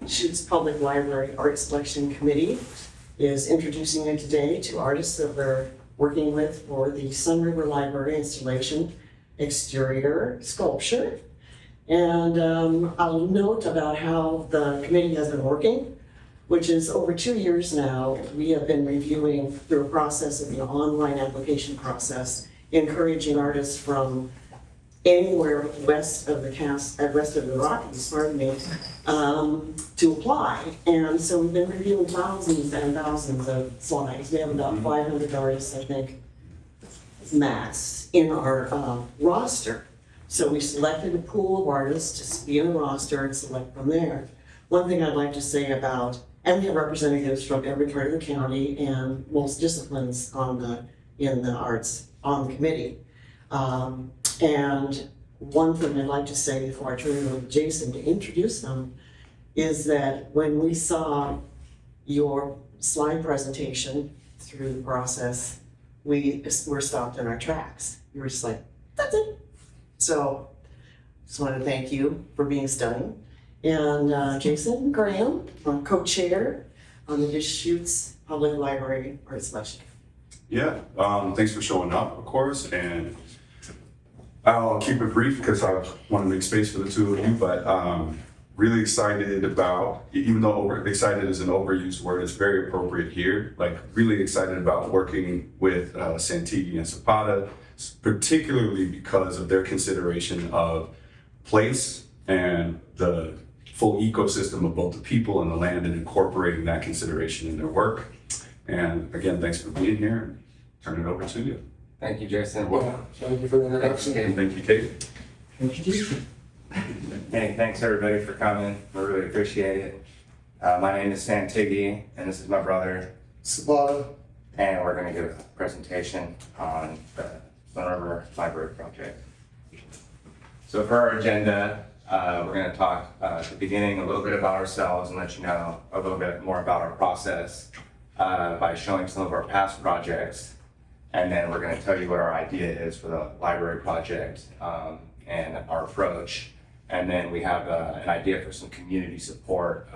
Deschutes Public Library Art Selection Committee is introducing you today to artists that we're working with for the Sunriver Library installation exterior sculpture. And I'll note about how the committee has been working, which is over 2 years now. We have been reviewing through a process of the online application process, encouraging artists from anywhere west of the Rockies, to apply. And so we've been reviewing thousands and thousands of slides. We have about 500 artists, I think, max in our roster. So we selected a pool of artists to be in the roster and select from there. One thing I'd like to say about, and we have representatives from every part of the county and most disciplines in the arts on the committee. And one thing I'd like to say before I turn it over to Jason to introduce them is that when we saw your slide presentation through the process, we were stopped in our tracks. We were just like, that's it. So just want to thank you for being stunning. And Jason Graham, co-chair on the Deschutes Public Library Art Selection. Yeah, thanks for showing up, of course, and I'll keep it brief because I want to make space for the two of you, but really excited about, even though excited is an overused word, it's very appropriate here, like really excited about working with Santige and Sapata, particularly because of their consideration of place and the full ecosystem of both the people and the land and incorporating that consideration in their work. And again, thanks for being here. Turn it over to you. Thank you, Jason. Thank you for the introduction. Thank you, Kate. Thank you, Jason. Hey, thanks everybody for coming. We really appreciate it. My name is Santige, and this is my brother, Sapata. and we're going to give a presentation on the Sunriver Library project. So for our agenda, we're going to talk at the beginning a little bit about ourselves and let you know a little bit more about our process by showing some of our past projects. And then we're going to tell you what our idea is for the library project and our approach. And then we have an idea for some community support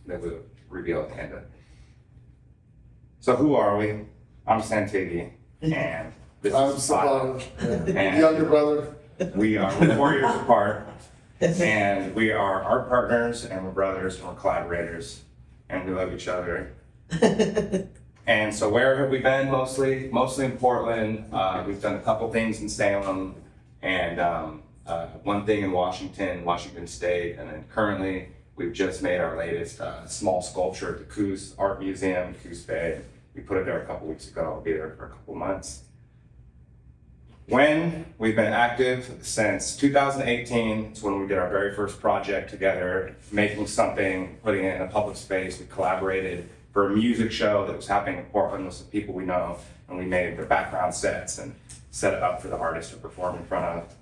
that we'll reveal at the end of it. So who are we? I'm Santige, and this I'm is Sapata. Sapata, And younger brother. we are 4 years apart, and we are art partners, and we're brothers, and we're collaborators, and we love each other. And so where have we been mostly? Mostly in Portland. We've done a couple things in Salem, and one thing in Washington State, and then currently we've just made our latest small sculpture at the Coos Art Museum, Coos Bay. We put it there a couple weeks ago. I'll be there for a couple months. When we've been active since 2018, it's when we did our very first project together, making something, putting it in a public space. We collaborated for a music show that was happening in Portland with some people we know, and we made the background sets and set it up for the artist to perform in front of.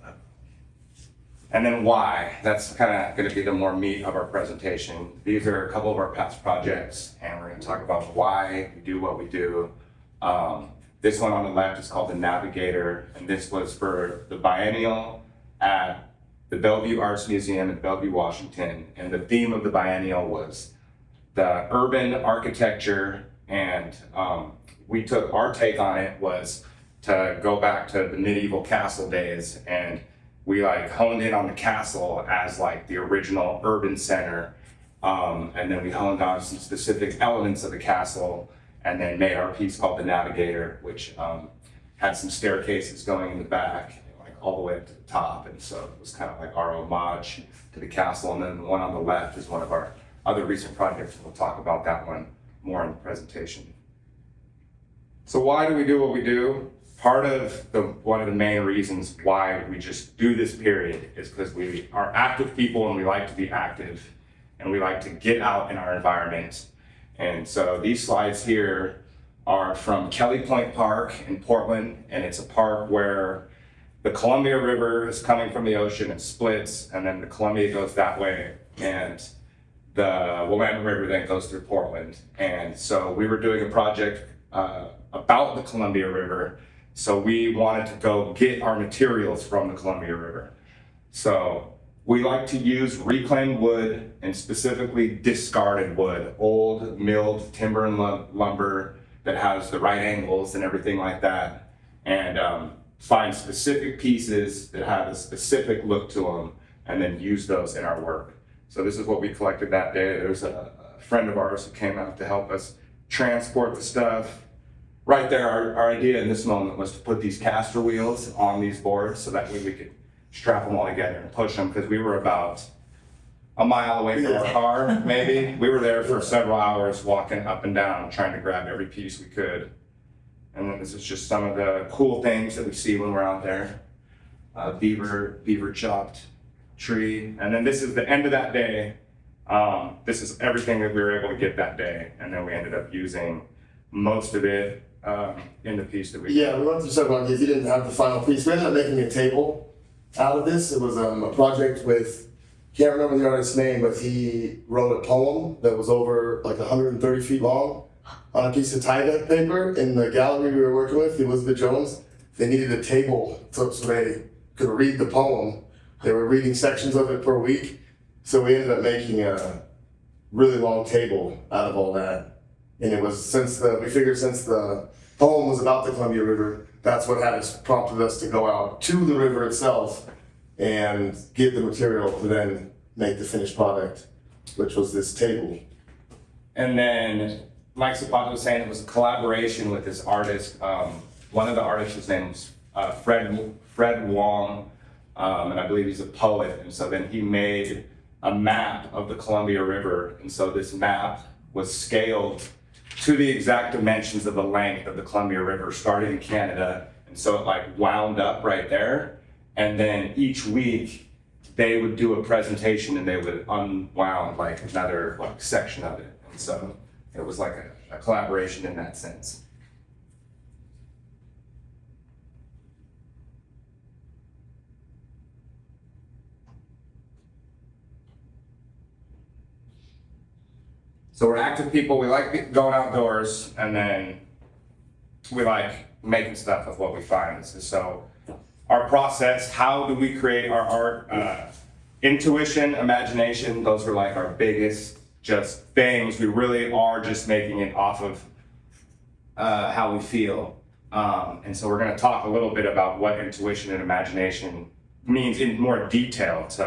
And then why? That's kind of going to be the more meat of our presentation. These are a couple of our past projects, and we're going to talk about why we do what we do. This one on the left is called the Navigator, and this was for the biennial at the Bellevue Arts Museum in Bellevue, Washington. And the theme of the biennial was the urban architecture, and we took our take on it was to go back to the medieval castle days, and we like honed in on the castle as like the original urban center, and then we honed on some specific elements of the castle, and then made our piece called the Navigator, which had some staircases going in the back, like all the way up to the top, and so it was kind of like our homage to the castle. And then the one on the left is one of our other recent projects. We'll talk about that one more in the presentation. So why do we do what we do? Part of one of the main reasons why we just do this period is because we are active people and we like to be active and we like to get out in our environment. And so these slides here are from Kelly Point Park in Portland, and it's a park where the Columbia River is coming from the ocean, it splits, and then the Columbia goes that way, and the Willamette River then goes through Portland. And so we were doing a project about the Columbia River, so we wanted to go get our materials from the Columbia River. So We like to use reclaimed wood and specifically discarded wood, old milled timber and lumber that has the right angles and everything like that, and find specific pieces that have a specific look to them, and then use those in our work. So this is what we collected that day. There's a friend of ours who came out to help us transport the stuff. Right there, our idea in this moment was to put these caster wheels on these boards so that way we could strap them all together and push them, because we were about a mile away from our car, maybe. We were there for several hours walking up and down trying to grab every piece we could. And then this is just some of the cool things that we see when we're out there. Beaver chopped tree. And then this is the end of that day. This is everything that we were able to get that day. And then we ended up using most of it in the piece that we Yeah, we went through several ideas. You didn't have the final piece. We ended up making a table out of this. It was a project with, can't remember the artist's name, but he wrote a poem that was over like 130 feet long on a piece of tie-dye paper. In the gallery we were working with, Elizabeth Jones, they needed a table so they could read the poem. They were reading sections of it per week. So we ended up making a really long table out of all that. And it was since the poem was about the Columbia River, that's what prompted us to go out to the river itself and get the material to then make the finished product, which was this table. And then, like Sapata was saying, it was a collaboration with this artist. One of the artists, his name's Fred Wong, and I believe he's a poet. And so then he made a map of the Columbia River. And so this map was scaled to the exact dimensions of the length of the Columbia River, starting in Canada. And so it like wound up right there. And then each week they would do a presentation and they would unwound like another like section of it. And so it was like a collaboration in that sense. So we're active people, we like going outdoors, and then we like making stuff with what we find. So our process, how do we create our art? Intuition, imagination, those are like our biggest just things. We really are just making it off of how we feel. And so we're gonna talk a little bit about what intuition and imagination means in more detail to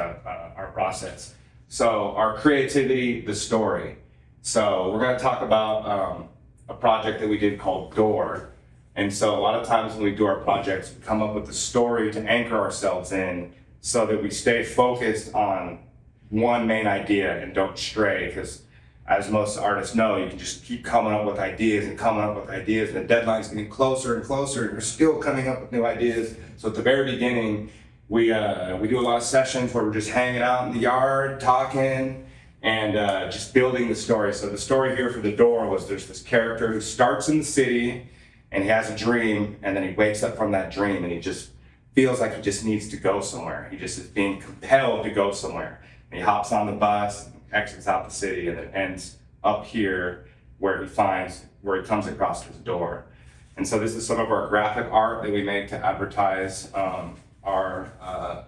our process. So our creativity, the story. So we're going to talk about a project that we did called Door. And so a lot of times when we do our projects, we come up with a story to anchor ourselves in so that we stay focused on one main idea and don't stray. Because as most artists know, you can just keep coming up with ideas and coming up with ideas, and the deadline's getting closer and closer, and you're still coming up with new ideas. So at the very beginning, we do a lot of sessions where we're just hanging out in the yard, talking, and just building the story. So the story here for The Door was there's this character who starts in the city and he has a dream, and then he wakes up from that dream and he just feels like he just needs to go somewhere. He just is being compelled to go somewhere. And he hops on the bus, exits out the city, and it ends up here where he comes across this door. And so this is some of our graphic art that we make to advertise our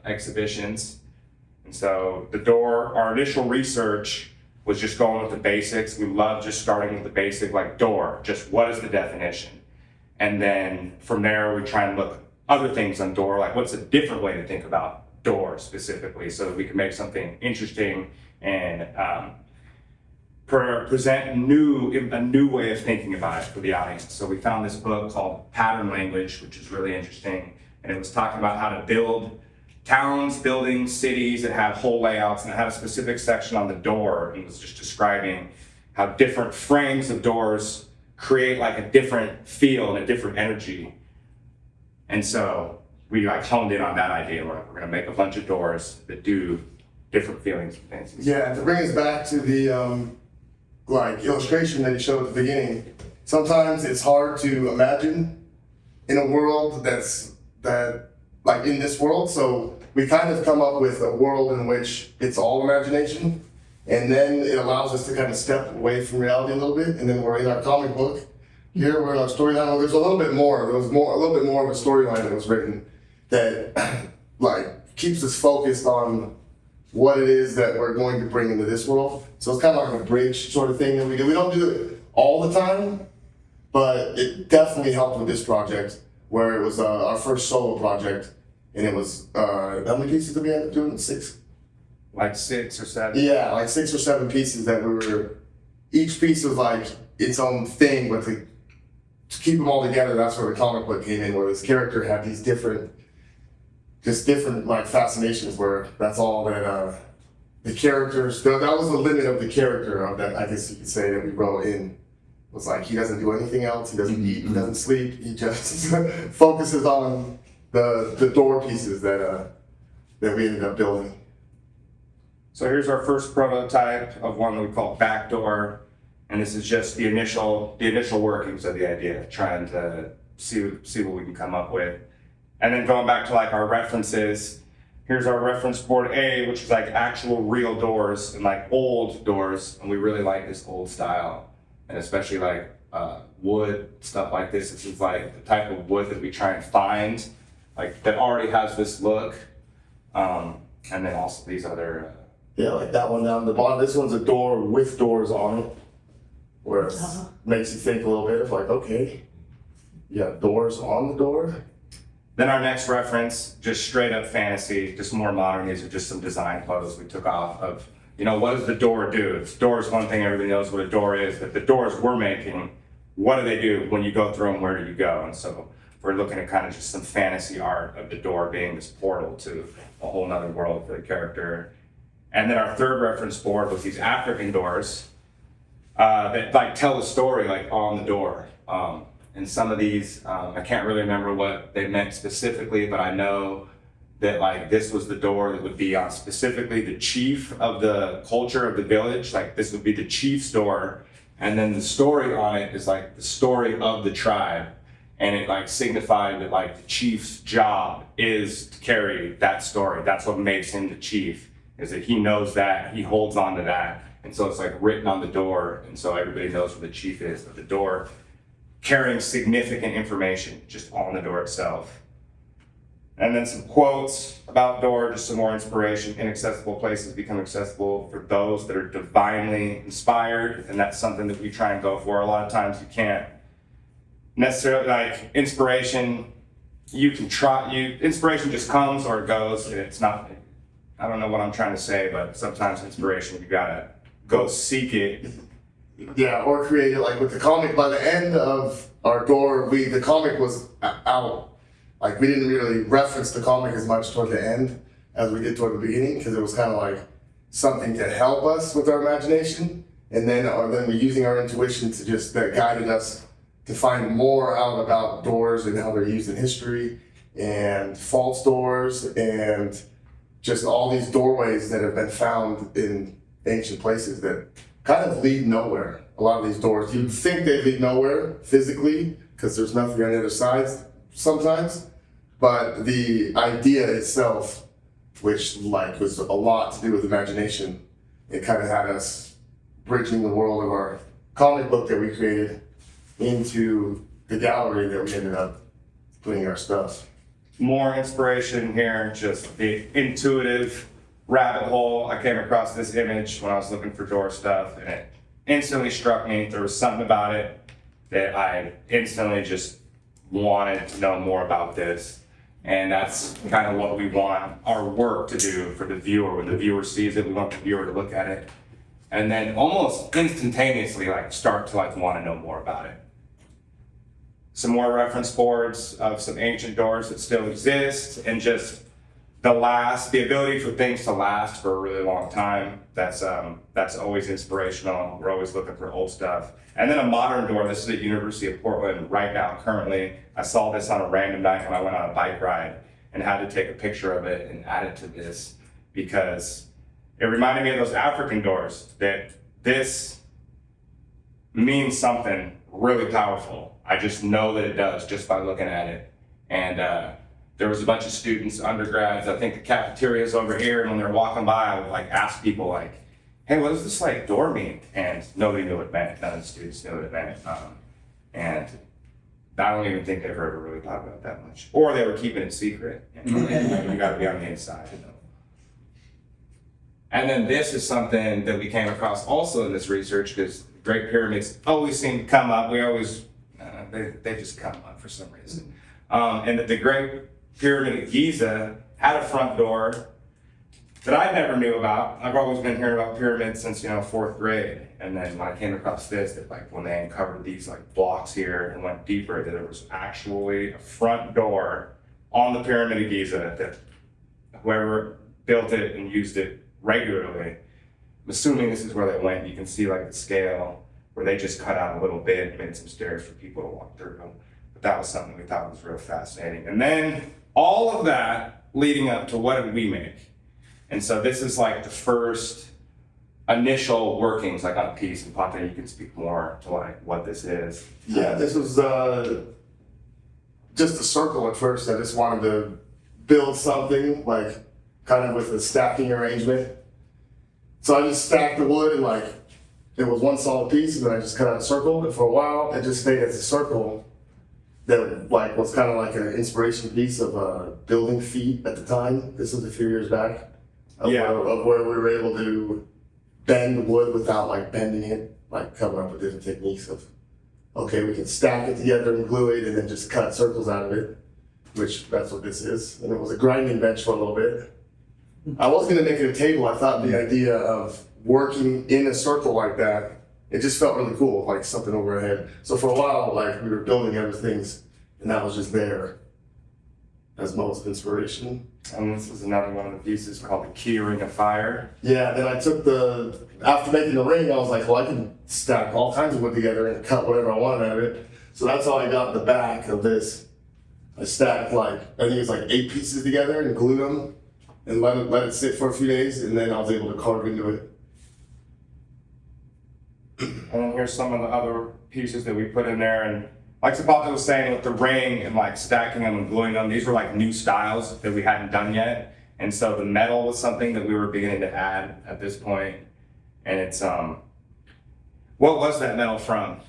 exhibitions. And so The Door, our initial research was just going with the basics. We love just starting with the basic, like door, just what is the definition? And then from there, we try and look other things on door, like what's a different way to think about door specifically, so that we can make something interesting and present a new way of thinking about it for the audience. So we found this book called Pattern Language, which is really interesting. And it was talking about how to build towns, buildings, cities that have whole layouts, and it had a specific section on the door, and it was just describing how different frames of doors create like a different feel and a different energy. And so we like honed in on that idea. We're gonna make a bunch of doors that do different feelings and things. Yeah, to bring us back to the like illustration that you showed at the beginning, sometimes it's hard to imagine in a world that like in this world. So we kind of come up with a world in which it's all imagination, and then it allows us to kind of step away from reality a little bit. And then we're in our comic book. Here we're in our storyline. There's a little bit more. There was a little bit more of a storyline that was written that like keeps us focused on what it is that we're going to bring into this world. So it's kind of like a bridge sort of thing that we do. We don't do it all the time, but it definitely helped with this project, where it was our first solo project, and it was, how many pieces did we end up doing? 6? Like 6 or 7. Yeah, like 6 or 7 pieces that we were, each piece was like its own thing, but to keep them all together, that's where the comic book came in, where this character had these different like fascinations, where that's all that the characters, that was the limit of the character of that, I guess you could say, that we wrote in. Was like, he doesn't do anything else, he doesn't eat, he doesn't sleep, he just focuses on the door pieces that we ended up building. So here's our first prototype of one that we call Backdoor, and this is just the initial workings of the idea, trying to see what we can come up with. And then going back to like our references, here's our reference board A, which is like actual real doors and like old doors, and we really like this old style. And especially like wood, stuff like this. This is like the type of wood that we try and find, like that already has this look. And then also these other. Yeah, like that one down the bottom. This one's a door with doors on it, where it makes you think a little bit of like, okay, you got doors on the door. Then our next reference, just straight up fantasy, just more modern. These are just some design photos we took off of. You know, what does the door do? The door is one thing, everybody knows what a door is, but the doors we're making, what do they do? When you go through them, where do you go? And so we're looking at kind of just some fantasy art of the door being this portal to a whole nother world for the character. And then our third reference board was these African doors that like tell a story like on the door. And some of these, I can't really remember what they meant specifically, but I know that like this was the door that would be on specifically the chief of the culture of the village. Like this would be the chief's door, and then the story on it is like the story of the tribe, and it like signified that like the chief's job is to carry that story. That's what makes him the chief, is that he knows that, he holds on to that, and so it's like written on the door, and so everybody knows where the chief is, but the door carrying significant information just on the door itself. And then some quotes about door, just some more inspiration. Inaccessible places become accessible for those that are divinely inspired, and that's something that we try and go for. A lot of times you can't necessarily, like inspiration, inspiration just comes or it goes, and it's not, I don't know what I'm trying to say, but sometimes inspiration, you gotta go seek it. Yeah, or create it like with the comic. By the end of our door, the comic was out. Like we didn't really reference the comic as much toward the end as we did toward the beginning, because it was kind of like something to help us with our imagination, and then we're using our intuition to just that guided us to find more out about doors and how they're used in history, and false doors, and just all these doorways that have been found in ancient places that kind of lead nowhere. A lot of these doors, you'd think they lead nowhere physically because there's nothing on the other side sometimes, but the idea itself, which like was a lot to do with imagination, it kind of had us bridging the world of our comic book that we created into the gallery that we ended up putting our stuff. More inspiration here, just the intuitive rabbit hole. I came across this image when I was looking for door stuff, and it instantly struck me. There was something about it that I instantly just wanted to know more about this. And that's kind of what we want our work to do for the viewer. When the viewer sees it, we want the viewer to look at it and then almost instantaneously like start to like want to know more about it. Some more reference boards of some ancient doors that still exist, and just the ability for things to last for a really long time. That's always inspirational. We're always looking for old stuff. And then a modern door. This is at University of Portland right now, currently. I saw this on a random night when I went on a bike ride and had to take a picture of it and add it to this, because it reminded me of those African doors, that this means something really powerful. I just know that it does just by looking at it. And there was a bunch of students, undergrads, I think the cafeteria's over here, and when they're walking by, I would like ask people like, hey, what does this like door mean? And nobody knew what it meant. None of the students knew what it meant. And I don't even think they were ever really talking about that much. Or they were keeping it secret. And you gotta be on the inside, you know. And then this is something that we came across also in this research, because Great Pyramids always seem to come up. We always, they just come up for some reason. And that the Great Pyramid of Giza had a front door that I never knew about. I've always been hearing about pyramids since, fourth grade. And then when I came across this, that like when they uncovered these like blocks here and went deeper, that there was actually a front door on the Pyramid of Giza that whoever built it and used it regularly, I'm assuming this is where they went. You can see like the scale where they just cut out a little bit and made some stairs for people to walk through. But that was something we thought was real fascinating. And then all of that leading up to what did we make? And so this is like the first initial workings like on a piece. And Pate, you can speak more to like what this is. Yeah, this was just a circle at first. I just wanted to build something like kind of with a stacking arrangement. So I just stacked the wood and like it was one solid piece, and then I just cut out a circle. And for a while, it just stayed as a circle that like was kind of like an inspiration piece of a building feat at the time. This was a few years back. Of where we were able to bend the wood without like bending it, like coming up with different techniques of, okay, we can stack it together and glue it and then just cut circles out of it, which that's what this is. And it was a grinding bench for a little bit. I was gonna make it a table. I thought the idea of working in a circle like that, it just felt really cool, like something overhead. So for a while, like we were building other things and that was just there as most inspiration. And this is another one of the pieces called the Key Ring of Fire. Yeah, then I took after making the ring, I was like, well, I can stack all kinds of wood together and cut whatever I wanted out of it. So that's how I got the back of this. I stacked I think it's like 8 pieces together and glued them and let it sit for a few days, and then I was able to carve into it. And then here's some of the other pieces that we put in there. And like Sapata was saying, with the ring and like stacking them and gluing them, these were like new styles that we hadn't done yet. And so the metal was something that we were beginning to add at this point. And it's, what was that metal from?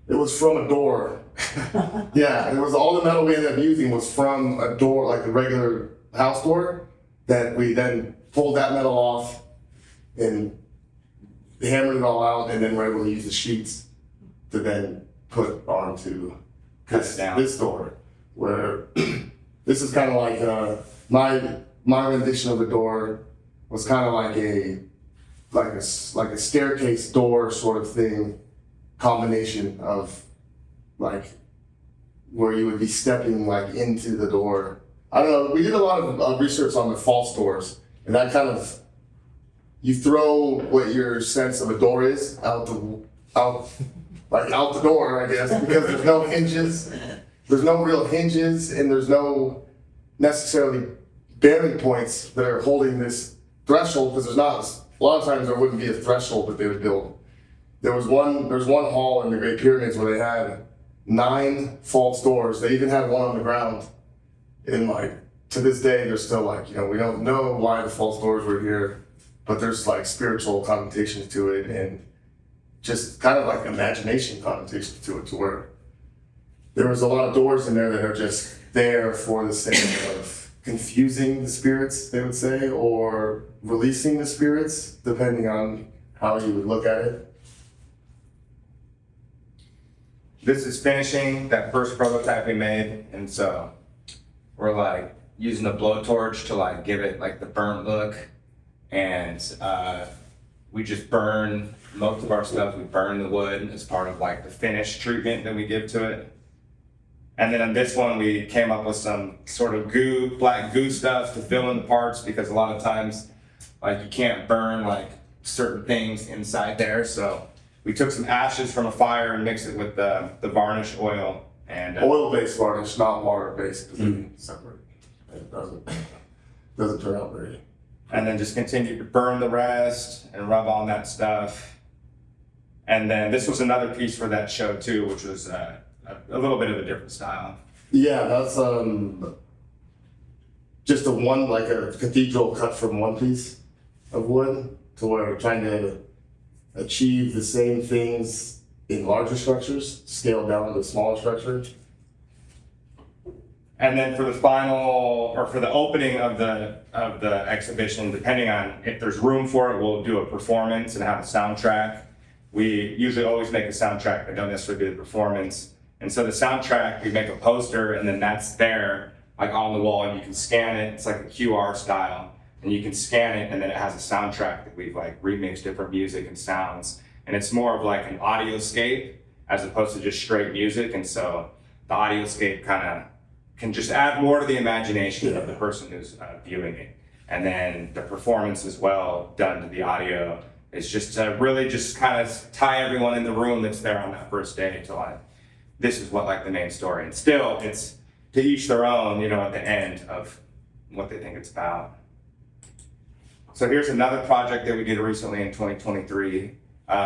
It was from a door. Yeah, it was all the metal we ended up using was from a door, like a regular house door, that we then pulled that metal off and hammered it all out, and then we're able to use the sheets to then put onto this door, where this is kind of like my rendition of the door was kind of like a staircase door sort of thing, combination of like where you would be stepping like into the door. I don't know. We did a lot of research on the false doors, and that kind of you throw what your sense of a door is out the door, I guess, because there's no hinges. There's no real hinges, and there's no necessarily bearing points that are holding this threshold, because there's not. A lot of times there wouldn't be a threshold that they would build. There's one hall in the Great Pyramids where they had 9 false doors. They even had one on the ground. And to this day, they're still we don't know why the false doors were here, but there's spiritual connotations to it, and just kind of imagination connotations to it, to where there was a lot of doors in there that are just there for the sake of confusing the spirits, they would say, or releasing the spirits, depending on how you would look at it. This is finishing that first prototype we made, and so we're using a blowtorch to give it the burnt look, and we just burn most of our stuff. We burn the wood as part of the finish treatment that we give to it. And then on this one, we came up with some sort of black goo stuff to fill in the parts, because a lot of times you can't burn certain things inside there. So we took some ashes from a fire and mixed it with the varnish oil. And oil-based varnish, not water-based, because it's separate. It doesn't turn out very. And then just continued to burn the rest and rub on that stuff. And then this was another piece for that show too, which was a little bit of a different style. Yeah, that's just a cathedral cut from one piece of wood, to where we're trying to achieve the same things in larger structures, scaled down to a smaller structure. And then for the final, or for the opening of the exhibition, depending on if there's room for it, we'll do a performance and have a soundtrack. We usually always make a soundtrack, but don't necessarily do the performance. And so the soundtrack, we make a poster, and then that's there, like on the wall, and you can scan it. It's like a QR style, and you can scan it, and then it has a soundtrack that we've like remixed different music and sounds. And it's more of like an audioscape as opposed to just straight music. And so the audioscape kind of can just add more to the imagination of the person who's viewing it. And then the performance as well, done to the audio, is just to really just kind of tie everyone in the room that's there on that first day to like, this is what like the main story. And still, it's to each their own, you know, at the end of what they think it's about. So here's another project that we did recently in 2023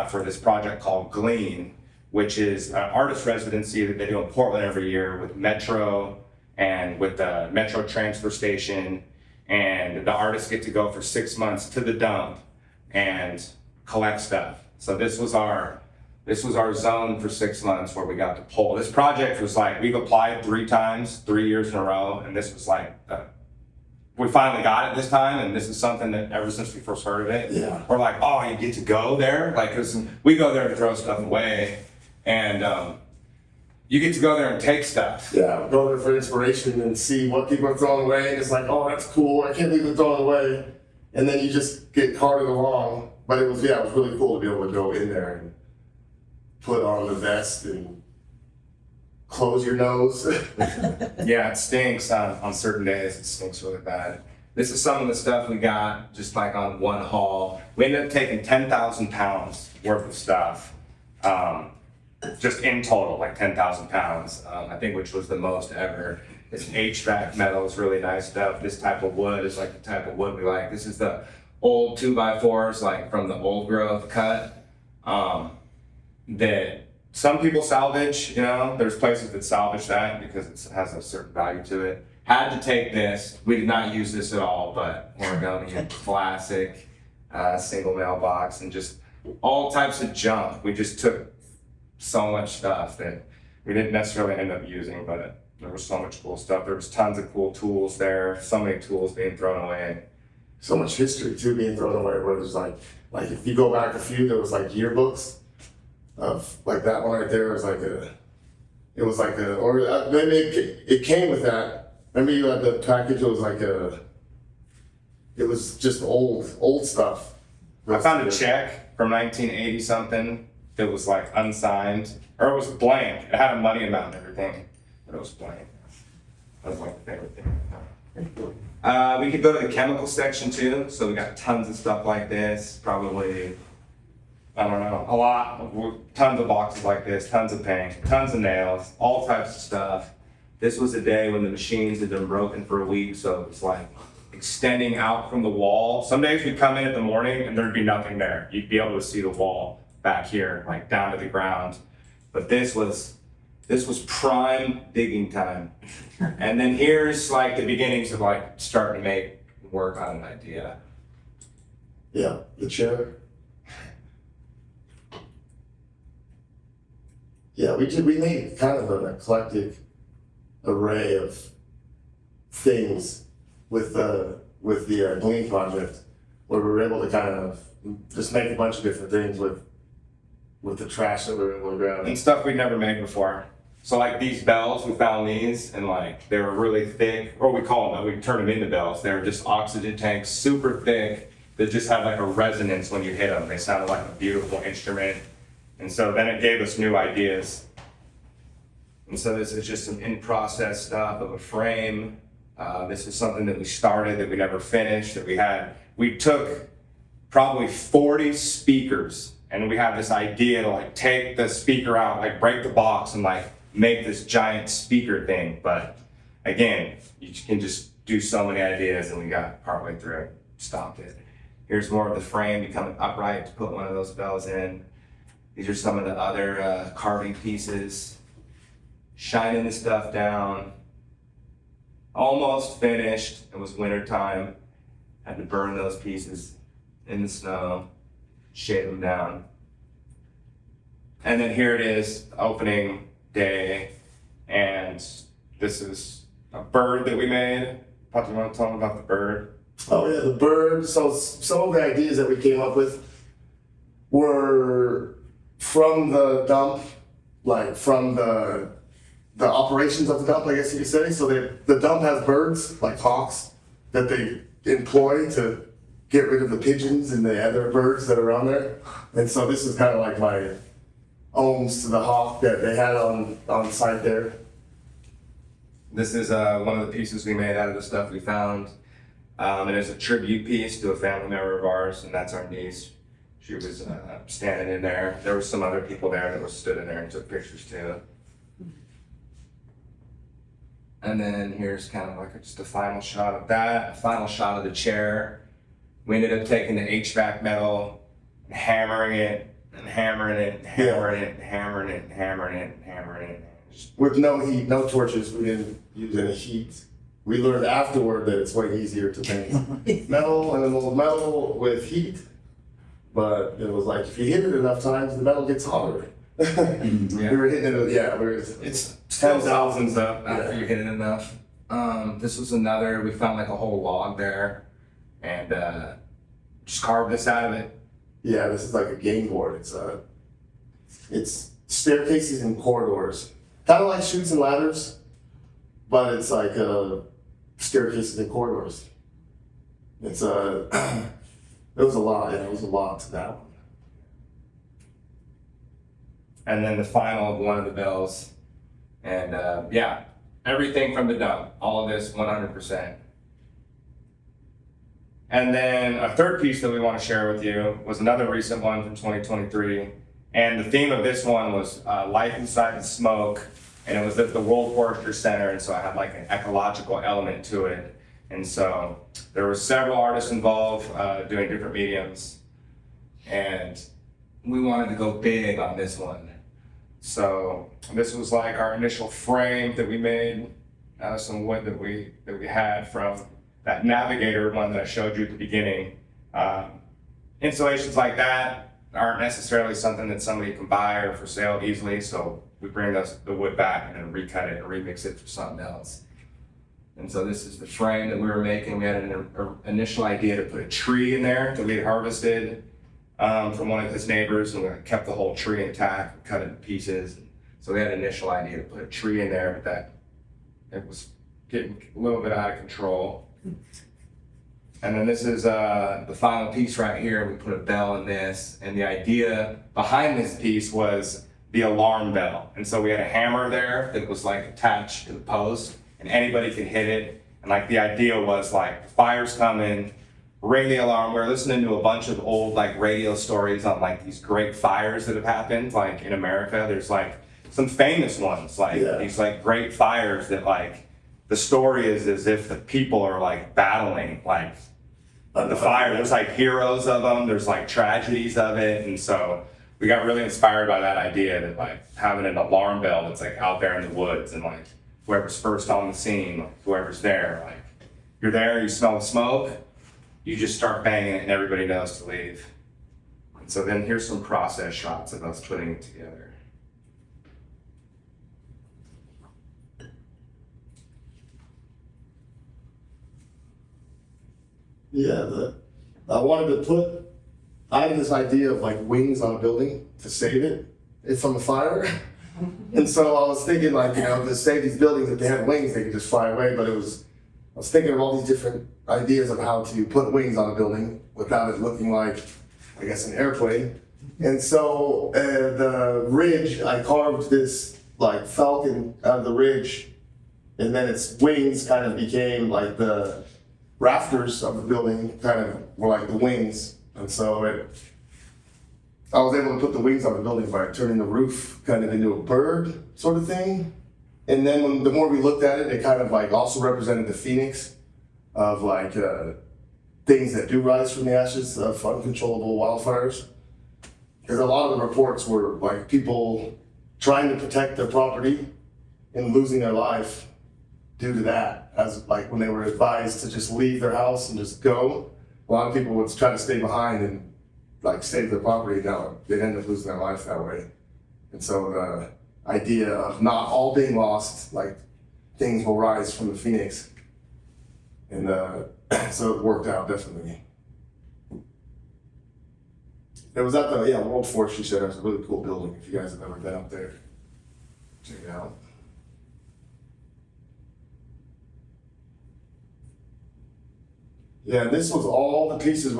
for this project called Glean, which is an artist residency that they do in Portland every year with Metro and with the Metro transfer station. And the artists get to go for 6 months to the dump and collect stuff. So this was our zone for 6 months where we got to pull. This project was like, we've applied 3 times, 3 years in a row, and this was like, we finally got it this time, and this is something that ever since we first heard of it, Yeah. we're like, oh, you get to go there? Like, cause we go there to throw stuff away, and you get to go there and take stuff. Yeah, go there for inspiration and see what people are throwing away, and it's like, oh, that's cool. I can't believe they're throwing away, and then you just get carted along. But it was really cool to be able to go in there and put on the vest and close your nose. Yeah, it stinks on certain days. It stinks really bad. This is some of the stuff we got just like on one haul. We ended up taking 10,000 pounds worth of stuff. Just in total, like 10,000 pounds, I think, which was the most ever. This HVAC metal is really nice stuff. This type of wood is like the type of wood we like. This is the old 2x4s, like from the old growth cut, that some people salvage, you know, there's places that salvage that because it has a certain value to it. Had to take this. We did not use this at all, but Oregonian classic single mailbox and just all types of junk. We just took so much stuff that we didn't necessarily end up using, but there was so much cool stuff. There was tons of cool tools there, so many tools being thrown away. So much history too being thrown away. Where it was like if you go back a few, there was like yearbooks of like that one right there. Or maybe it came with that. Remember you had the package. It was just old stuff. I found a check from 1980 something that was like unsigned, or it was blank. It had a money amount and everything, but it was blank. That was like the favorite thing. We could go to the chemical section too. So we got tons of stuff like this, probably, I don't know, tons of boxes like this, tons of paint, tons of nails, all types of stuff. This was a day when the machines had been broken for a week, so it was like extending out from the wall. Some days we'd come in the morning and there'd be nothing there. You'd be able to see the wall back here, like down to the ground. But this was prime digging time. And then here's like the beginnings of like starting to work on an idea. Yeah, the chair. Yeah, we made kind of an eclectic array of things with the Glean project, where we were able to kind of just make a bunch of different things with the trash that we were able to grab. And stuff we'd never made before. So like these bells, we found these and like they were really thick, or we call them, we turn them into bells. They were just oxygen tanks, super thick, that just had like a resonance when you hit them. They sounded like a beautiful instrument. And so then it gave us new ideas. And so this is just some in-process stuff of a frame. This is something that we started that we never finished, we took probably 40 speakers, and we had this idea to like take the speaker out, like break the box and like make this giant speaker thing. But again, you can just do so many ideas, and we got partway through it, stopped it. Here's more of the frame becoming upright to put one of those bells in. These are some of the other carving pieces. Shining the stuff down. Almost finished. It was winter time. Had to burn those pieces in the snow, shade them down. And then here it is, opening day, and this is a bird that we made. Pat, you want to tell them about the bird? Oh yeah, the bird. So some of the ideas that we came up with were from the dump, like from the operations of the dump, I guess you could say. So the dump has birds, like hawks, that they employ to get rid of the pigeons and the other birds that are on there. And so this is kind of like my owns to the hawk that they had on site there. This is one of the pieces we made out of the stuff we found. And it's a tribute piece to a family member of ours, and that's our niece. She was standing in there. There were some other people there that were stood in there and took pictures too. And then here's kind of like just a final shot of that, a final shot of the chair. We ended up taking the HVAC metal and hammering it and hammering it and hammering it and hammering it and hammering it and hammering it. With no heat, no torches, we didn't use any heat. We learned afterward that it's way easier to make metal and an old metal with heat. But it was like, if you hit it enough times, the metal gets hotter. We were hitting it, It's still thousands up after you hit it enough. This was another, we found like a whole log there and just carved this out of it. Yeah, this is like a game board. It's staircases and corridors. Kind of like chutes and ladders, but it's like staircases and corridors. It's it was a lot, yeah, it was a lot to that one. And then the final of one of the bells. And yeah, everything from the dump, all of this 100%. And then a third piece that we want to share with you was another recent one from 2023. And the theme of this one was life inside the smoke. And it was at the World Forestry Center, and so I had like an ecological element to it. And so there were several artists involved doing different mediums. And we wanted to go big on this one. So this was like our initial frame that we made out of some wood that we had from that Navigator one that I showed you at the beginning. Installations like that aren't necessarily something that somebody can buy or for sale easily, so we bring the wood back and then recut it and remix it for something else. And so this is the frame that we were making. We had an initial idea to put a tree in there that we had harvested from one of his neighbors, and we kept the whole tree intact, cut it in pieces. So we had an initial idea to put a tree in there, but it was getting a little bit out of control. And then this is the final piece right here. We put a bell in this, and the idea behind this piece was the alarm bell. And so we had a hammer there that was like attached to the post, and anybody could hit it. And like the idea was like, the fire's coming, ring the alarm. We're listening to a bunch of old like radio stories on like these great fires that have happened like in America. There's like some famous ones, like these like great fires that like the story is as if the people are like battling like the fire. There's like heroes of them. There's like tragedies of it. And so we got really inspired by that idea that like having an alarm bell that's like out there in the woods, and like whoever's first on the scene, like, whoever's there, like you're there, you smell the smoke, you just start banging it and everybody knows to leave. And so then here's some process shots of us putting it together. Yeah, I had this idea of like wings on a building to save it from the fire. And so I was thinking like, to save these buildings, if they had wings, they could just fly away. But I was thinking of all these different ideas of how to put wings on a building without it looking like, I guess, an airplane. And so the ridge, I carved this like falcon out of the ridge, and then its wings kind of became like the rafters of the building kind of were like the wings. And so I was able to put the wings on the building by turning the roof kind of into a bird sort of thing. And then the more we looked at it, it kind of like also represented the phoenix of like things that do rise from the ashes of uncontrollable wildfires. Because a lot of the reports were like people trying to protect their property and losing their life due to that, as like when they were advised to just leave their house and just go. A lot of people would try to stay behind and like save their property. Now they'd end up losing their life that way. And so the idea of not all being lost, like things will rise from the phoenix. And so it worked out definitely. It was at the World Forestry Center. It's a really cool building. If you guys have ever been up there, check it out. Yeah, this was all the pieces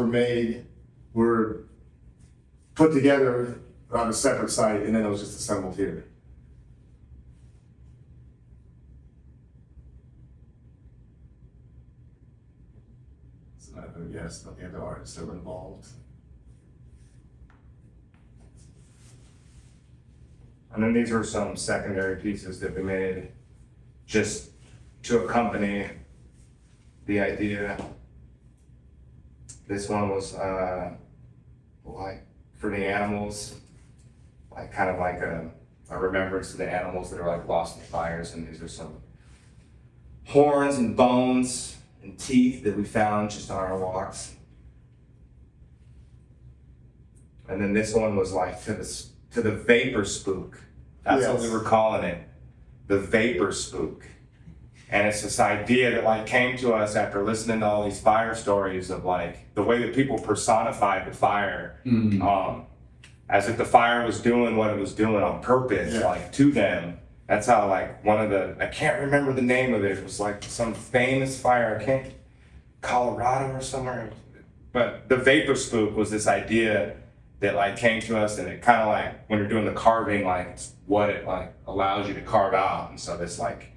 were put together on a separate site, and then it was just assembled here. So yes, the other artists that were involved. And then these were some secondary pieces that we made just to accompany the idea. This one was like for the animals, like kind of like a remembrance to the animals that are like lost in the fires. And these are some horns and bones and teeth that we found just on our walks. And then this one was like to the vapor spook. That's what we were calling it, the vapor spook. And it's this idea that like came to us after listening to all these fire stories of like the way that people personified the fire, as if the fire was doing what it was doing on purpose, like to them. That's how like one of I can't remember the name of it. It was like some famous fire, Colorado or somewhere. But the vapor spook was this idea that like came to us, and it kind of like when you're doing the carving, like it's what it like allows you to carve out. And so this like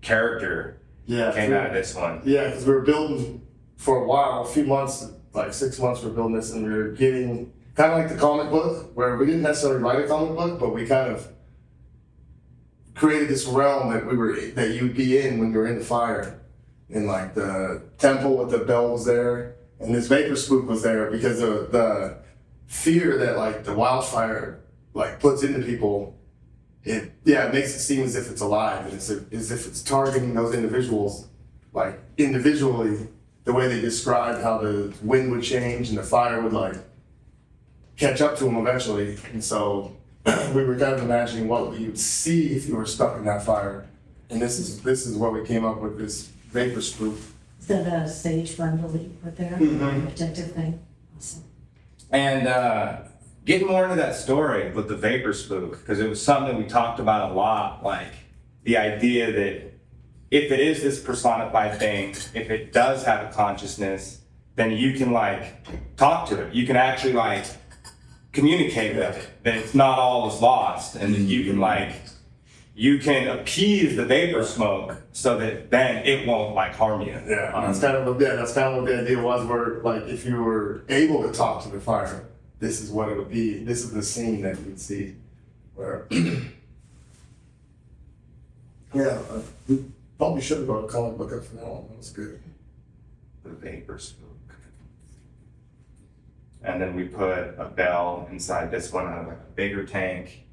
character came out of this one. Yeah, because we were building for a while, a few months, like 6 months we were building this, and we were getting kind of like the comic book, where we didn't necessarily write a comic book, but we kind of created this realm that you would be in when you were in the fire. And like the temple with the bells there, and this vapor spook was there because of the fear that like the wildfire like puts into people. It makes it seem as if it's alive, and as if it's targeting those individuals, like individually, the way they described how the wind would change and the fire would like catch up to them eventually. And so we were kind of imagining what you'd see if you were stuck in that fire. And this is what we came up with, this vapor spook. Is that a sage bundle that you put there? Protective thing? Awesome. And getting more into that story with the vapor spook, because it was something we talked about a lot, like the idea that if it is this personified thing, if it does have a consciousness, then you can like talk to it. You can actually like communicate with it, that it's not all is lost, and that you can appease the vapor smoke so that then it won't like harm you. That's kind of what the idea was, where like if you were able to talk to the fire, this is what it would be. This is the scene that you would see. Where we probably should have got a comic book up for that one. That was good. The vapor spook. And then we put a bell inside this one out of like a bigger tank.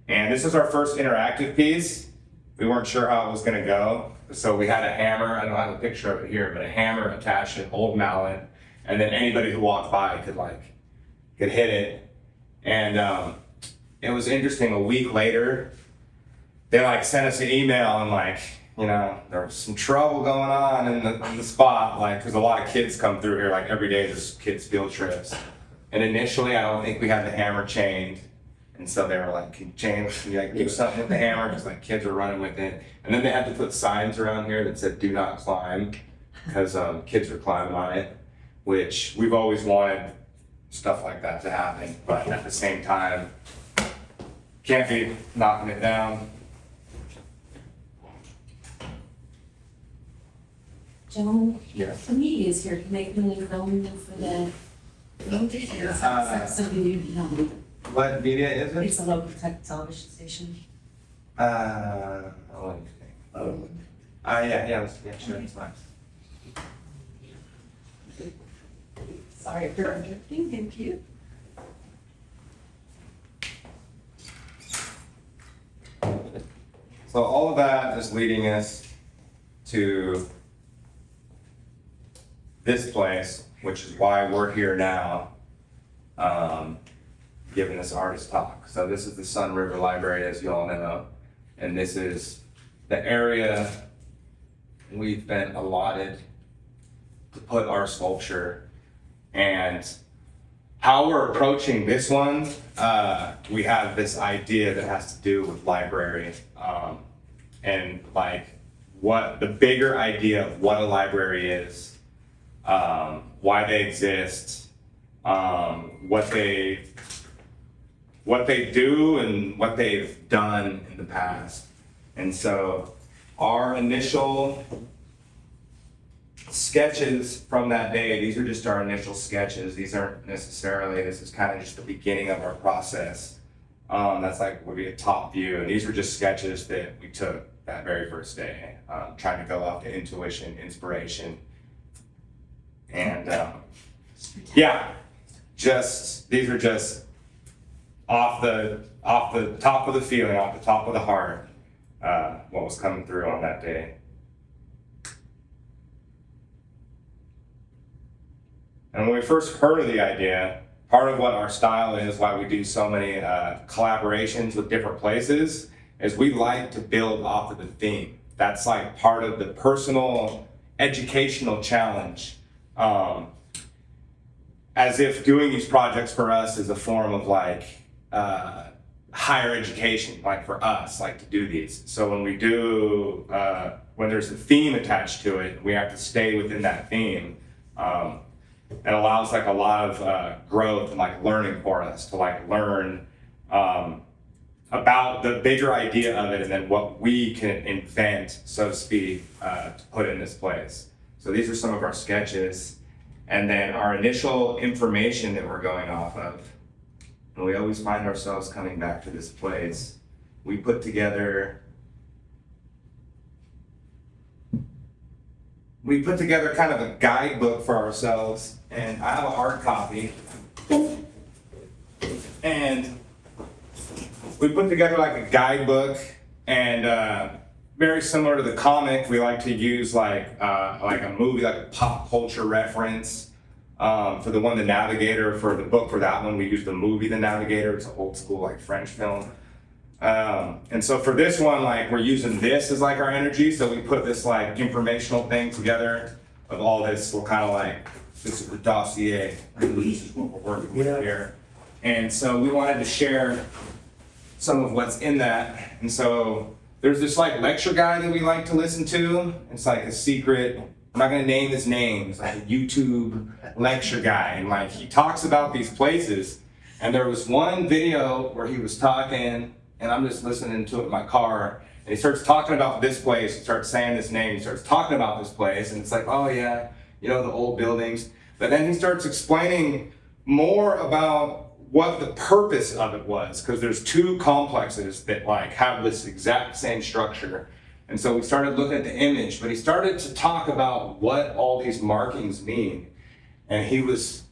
And this is our first interactive piece. We weren't sure how it was gonna go. So we had a hammer, I don't have a picture of it here, but a hammer attached to an old mallet. And then anybody who walked by could hit it. And it was interesting, a week later, they like sent us an email and like, you know, there was some trouble going on in the spot, like, cause a lot of kids come through here, like every day there's kids field trips. And initially I don't think we had the hammer chained. And so they were like, can you like do something with the hammer? Cause like kids were running with it. And then they had to put signs around here that said, do not climb, because kids were climbing on it, which we've always wanted stuff like that to happen. But at the same time, can't be knocking it down. Gentlemen, Yes. the media is here to make me film for the. What media is it? It's a local television station. Let me think. Yeah, sure, it's fine. Sorry if you're interrupting, thank you. So all of that is leading us to this place, which is why we're here now, giving this artist talk. So this is the Sunriver Library, as you all know, and this is the area we've been allotted to put our sculpture. And how we're approaching this one, we have this idea that has to do with library, and like what the bigger idea of what a library is, why they exist, what they do and what they've done in the past. And so our initial sketches from that day, these are just our initial sketches. These aren't necessarily, this is kind of just the beginning of our process. That's like would be a top view. And these were just sketches that we took that very first day, trying to go off to intuition, inspiration. And yeah, just, these are just off the top of the feeling, off the top of the heart, what was coming through on that day. And when we first heard of the idea, part of what our style is, why we do so many collaborations with different places, is we like to build off of the theme. That's like part of the personal educational challenge. As if doing these projects for us is a form of like higher education, like for us, like to do these. So when we do, when there's a theme attached to it, we have to stay within that theme. It allows like a lot of growth and like learning for us to like learn about the bigger idea of it and then what we can invent, so to speak, to put in this place. So these are some of our sketches. And then our initial information that we're going off of, and we always find ourselves coming back to this place. We put together kind of a guidebook for ourselves, and I have a hard copy. And we put together like a guidebook, and very similar to the comic, we like to use like a movie, like a pop culture reference. For the one, The Navigator, for the book for that one, we used the movie The Navigator. It's an old school like French film. And so for this one, like we're using this as like our energy. So we put this like informational thing together of all this. We're kind of like, this is the dossier. This is what we're working with here. And so we wanted to share some of what's in that. And so there's this like lecture guy that we like to listen to. It's like a secret, I'm not gonna name his name. It's like a YouTube lecture guy. And like he talks about these places. And there was one video where he was talking, and I'm just listening to it in my car, and he starts talking about this place, he starts saying this name, he starts talking about this place, and it's like, oh yeah, you know, the old buildings. But then he starts explaining more about what the purpose of it was, because there's two complexes that like have this exact same structure. And so we started looking at the image, but he started to talk about what all these markings mean. And he was,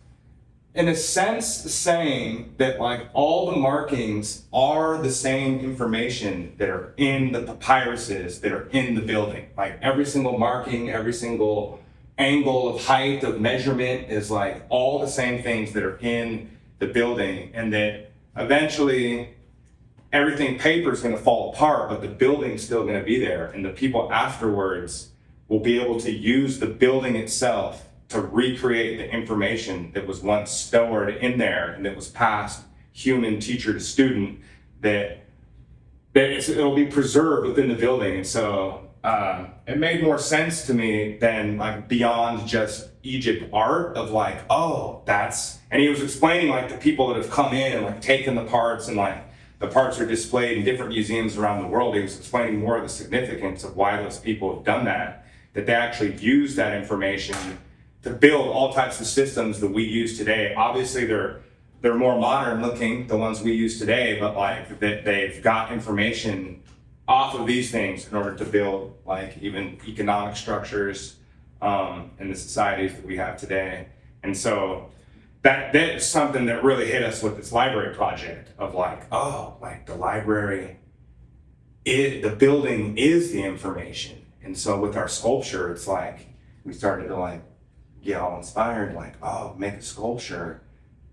in a sense, saying that like all the markings are the same information that are in the papyruses that are in the building. Like every single marking, every single angle of height, of measurement is like all the same things that are in the building, and that eventually everything paper is going to fall apart, but the building's still going to be there, and the people afterwards will be able to use the building itself to recreate the information that was once stored in there and that was passed human teacher to student, that it'll be preserved within the building. And so it made more sense to me than like beyond just Egypt art of like, oh, that's, and he was explaining like the people that have come in and like taken the parts, and like the parts are displayed in different museums around the world. He was explaining more of the significance of why those people have done that they actually use that information to build all types of systems that we use today. Obviously they're more modern looking, the ones we use today, but like they've got information off of these things in order to build like even economic structures in the societies that we have today. And so that's something that really hit us with this library project of like, oh, like the library, the building is the information. And so with our sculpture, it's like we started to like get all inspired, like, oh, make a sculpture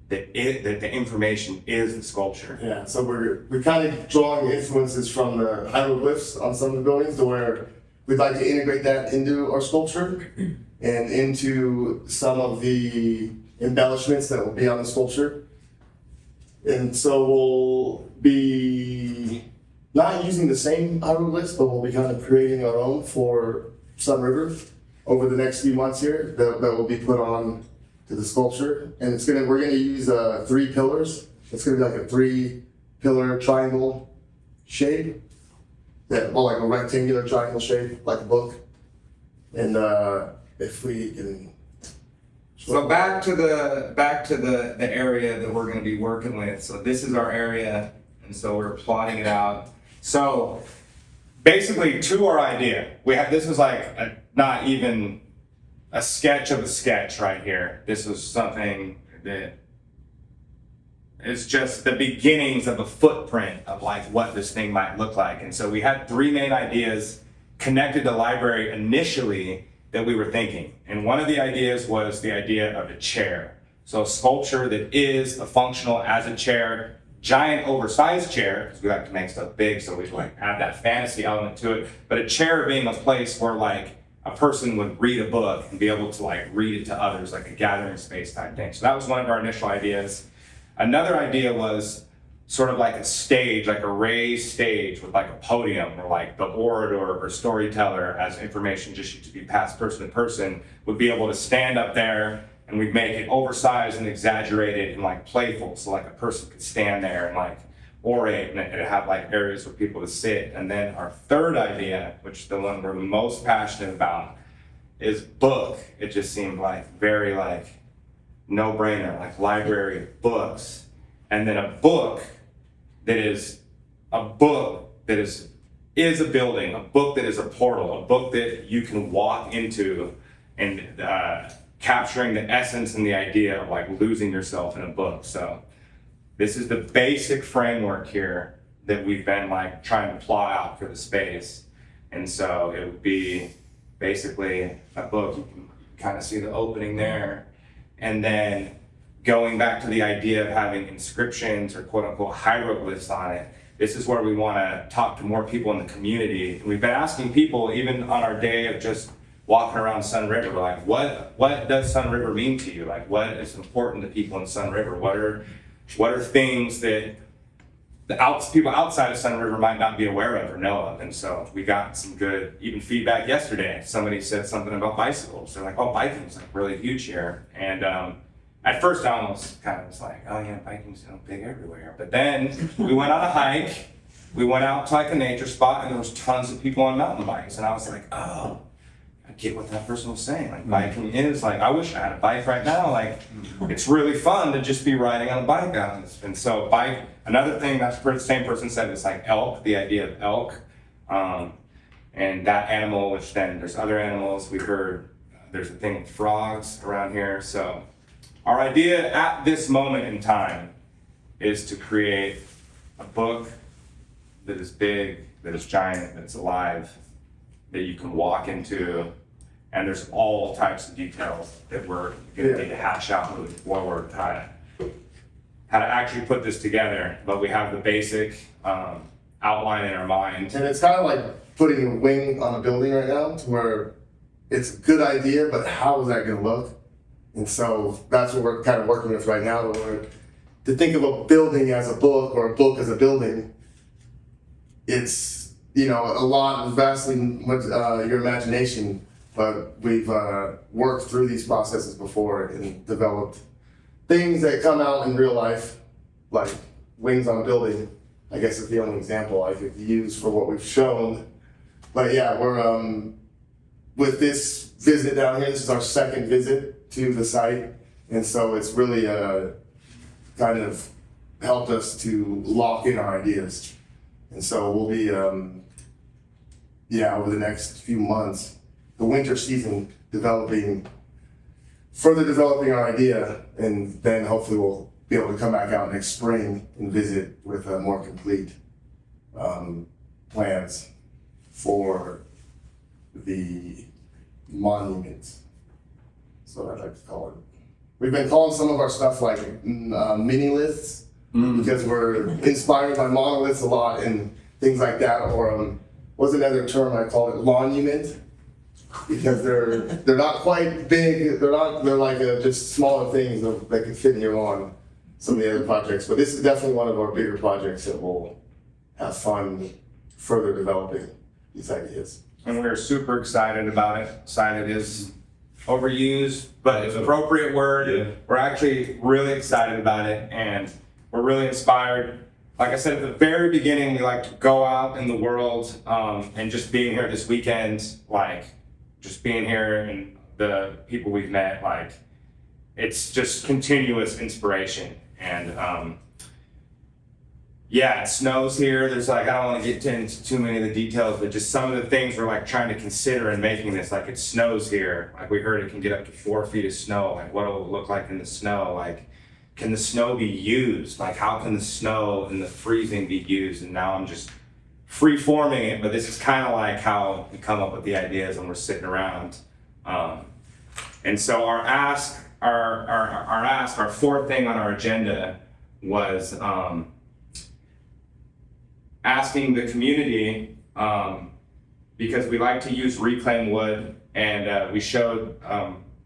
that the information is the sculpture. Yeah, so we're kind of drawing influences from the hieroglyphs on some of the buildings, to where we'd like to integrate that into our sculpture and into some of the embellishments that will be on the sculpture. And so we'll be not using the same hieroglyphs, but we'll be kind of creating our own for Sunriver over the next few months here that will be put on to the sculpture. And we're gonna use 3 pillars. It's gonna be like a 3-pillar triangle shape, like a rectangular triangle shape, like a book. And if we can. So back to the area that we're going to be working with. So this is our area, and so we're plotting it out. So basically, to our idea, this was like not even a sketch of a sketch right here. This was something that is just the beginnings of a footprint of like what this thing might look like. And so we had 3 main ideas connected to library initially that we were thinking. And one of the ideas was the idea of a chair. So a sculpture that is functional as a chair, giant oversized chair, because we like to make stuff big, so we like add that fantasy element to it. But a chair being a place where like a person would read a book and be able to like read it to others, like a gathering space type thing. So that was one of our initial ideas. Another idea was sort of like a stage, like a raised stage with like a podium where like the orator or storyteller, as information just used to be passed person to person, would be able to stand up there, and we'd make it oversized and exaggerated and like playful. So like a person could stand there and like orate, and it'd have like areas for people to sit. And then our third idea, which is the one we're most passionate about, is book. It just seemed like very like no-brainer, like library of books. And then a book that is a building, a book that is a portal, a book that you can walk into, and capturing the essence and the idea of like losing yourself in a book. So this is the basic framework here that we've been like trying to plot out for the space. And so it would be basically a book. You can kind of see the opening there. And then going back to the idea of having inscriptions or quote unquote hieroglyphs on it, this is where we want to talk to more people in the community. And we've been asking people, even on our day of just walking around Sunriver, like what does Sunriver mean to you? Like what is important to people in Sunriver? What are things that people outside of Sunriver might not be aware of or know of? And so we got some good even feedback yesterday. Somebody said something about bicycles. They're like, oh, biking's like really huge here. And at first I almost kind of was like, oh yeah, biking's big everywhere. But then we went on a hike. We went out to like a nature spot, and there was tons of people on mountain bikes. And I was like, oh, I get what that person was saying. Like biking is like, I wish I had a bike right now. Like it's really fun to just be riding on a bike out. And so another thing that the same person said is like elk, the idea of elk. And that animal, which then there's other animals. We heard there's a thing with frogs around here. So our idea at this moment in time is to create a book that is big, that is giant, that's alive, that you can walk into, and there's all types of details that we're going to need to hash out moving forward, how to actually put this together. But we have the basic outline in our mind. And it's kind of like putting a wing on a building right now, to where it's a good idea, but how is that going to look? And so that's what we're kind of working with right now. To think of a building as a book, or a book as a building, it's, a lot, vastly much your imagination, but we've worked through these processes before and developed things that come out in real life, like wings on a building, I guess is the only example I could use for what we've shown. But yeah, we're, with this visit down here, this is our second visit to the site, and so it's really kind of helped us to lock in our ideas. And so we'll be, over the next few months, the winter season, further developing our idea, and then hopefully we'll be able to come back out next spring and visit with more complete plans for the monuments. So I'd like to call it. We've been calling some of our stuff like mini liths, because we're inspired by monoliths a lot and things like that, or what's another term I call it, monument? Because they're not quite big, they're like just smaller things that can fit in your lawn, some of the other projects. But this is definitely one of our bigger projects that will have fun further developing these ideas. And we're super excited about it. Excited is overused, but it's an appropriate word. Yeah. We're actually really excited about it, and we're really inspired. Like I said at the very beginning, we like to go out in the world, and just being here this weekend, like just being here and the people we've met, like it's just continuous inspiration. And yeah, it snows here. There's like, I don't want to get into too many of the details, but just some of the things we're like trying to consider in making this. Like, it snows here. Like, we heard it can get up to 4 feet of snow. Like, what will it look like in the snow? Like, can the snow be used? Like, how can the snow and the freezing be used? And now I'm just free forming it, but this is kind of like how we come up with the ideas when we're sitting around. And so our fourth thing on our agenda was asking the community, because we like to use reclaimed wood, and we showed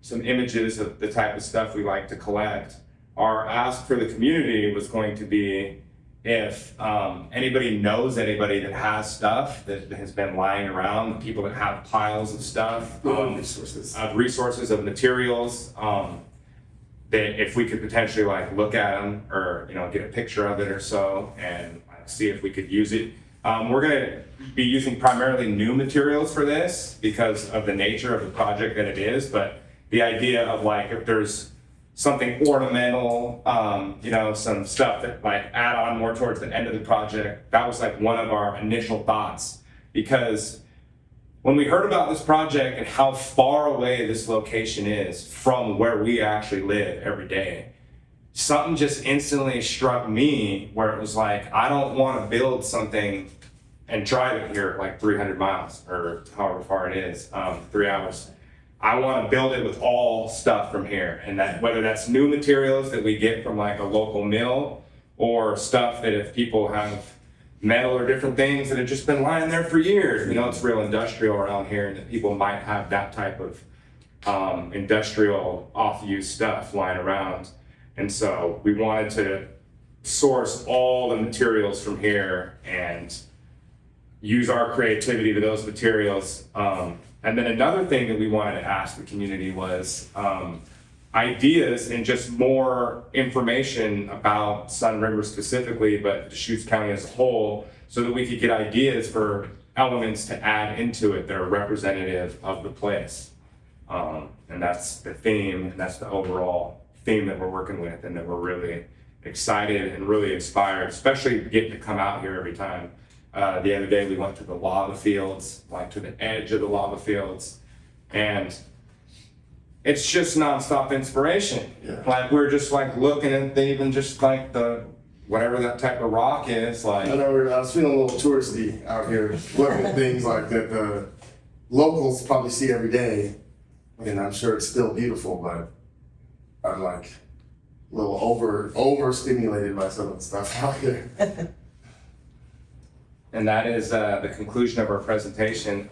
some images of the type of stuff we like to collect. Our ask for the community was going to be if anybody knows anybody that has stuff that has been lying around, people that have piles of stuff, resources of materials, that if we could potentially like look at them or get a picture of it or so and see if we could use it. We're going to be using primarily new materials for this because of the nature of the project that it is, but the idea of like if there's something ornamental, some stuff that like add on more towards the end of the project, that was like one of our initial thoughts. Because when we heard about this project and how far away this location is from where we actually live every day, something just instantly struck me where it was like, I don't want to build something and drive it here like 300 miles or however far it is, 3 hours. I want to build it with all stuff from here, and that whether that's new materials that we get from like a local mill or stuff that if people have metal or different things that have just been lying there for years, it's real industrial around here, and that people might have that type of industrial off-use stuff lying around. And so we wanted to source all the materials from here and use our creativity to those materials. And then another thing that we wanted to ask the community was ideas and just more information about Sunriver specifically, but Deschutes County as a whole, so that we could get ideas for elements to add into it that are representative of the place. And that's the theme, and that's the overall theme that we're working with, and that we're really excited and really inspired, especially getting to come out here every time. The other day we went to the lava fields, like to the edge of the lava fields, and it's just nonstop inspiration. Yeah. Like we're just like looking at even just like the whatever that type of rock is. Like I was feeling a little touristy out here, looking at things like that the locals probably see every day, and I'm sure it's still beautiful, but I'm like a little overstimulated by some of the stuff out here. And that is the conclusion of our presentation.